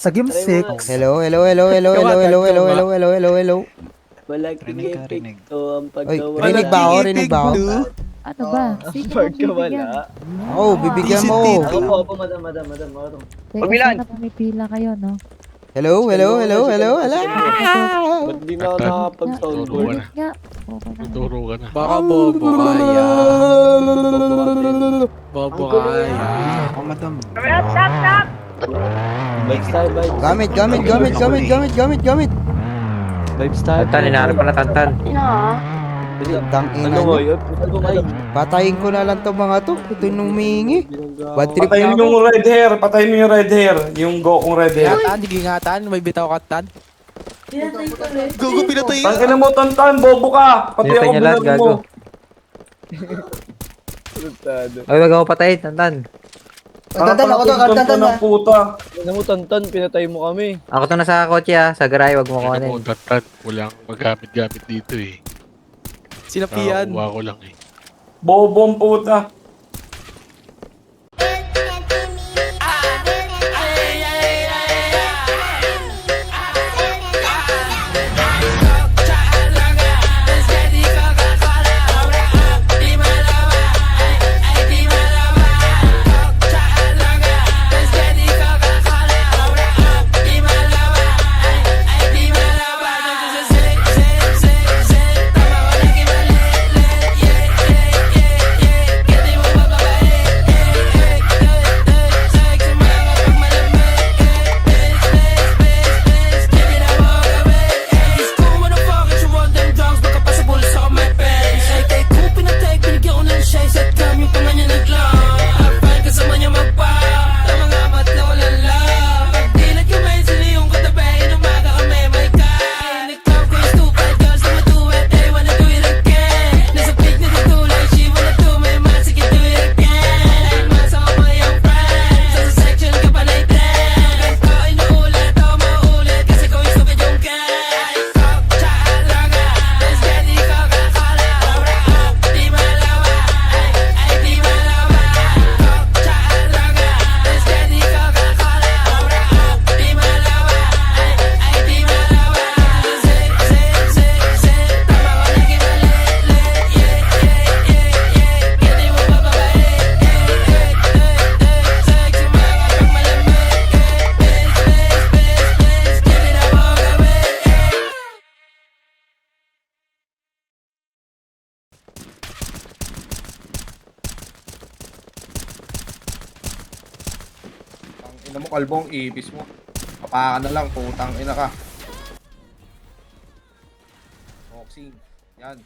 Sa game 6. Hello, hello, hello, hello, hello, hello, hello, hello, hello, hello, hello. Malaking epekto ang Oy, pagkawala. rinig ba ako? Rinig ba ako? Ano ba? Sino Part ka bibigyan? wala. Ako, bibigyan mo ako. Opo, madam. Teka, sana pumipila kayo, no? Hello, hello, hello, hello, hello. Ba't di na ako nakapag-soundboard? Ulit nga. Okay na. Tuturo ka na. Baka bobo kaya. Bobo kaya. Ako, madam. Vibes tayo, vibes. Gamit, gamit, gamit, gamit, gamit, gamit, gamit. Vibes tayo. Tantan, inaarap pala Tantan. Tang ina Ano mo nyo. yun? Ano mo, madam? Patayin ko na lang to mga to. Ito yung humihingi. Bad trip Patayin na mo ako. yung red hair. Patayin mo yung red hair. Yung Gokong red hair. Ingatan, hindi ingatan. May bitaw ka, Tan. Gugu, pinatay Tang ina mo, Tantan. Bobo ka. Pati Pinatay ako niya lahat, binag gago. mo. Sultado. Ay, wag ako patay, Tantan. Tantan, ako to, tantan na. ng puta. Ano mo, Tantan, pinatay mo kami. Ako to na sa kotse Sa garay, wag mo Ano mo, kunin. Tantan, walang magamit-gamit dito eh. Sinapian. Nakakuha ko lang eh. Bobo ang puta. Ang ina mo, kalbong, ibis mo. Kapaka na lang, putang ina ka. Boxing. Yan.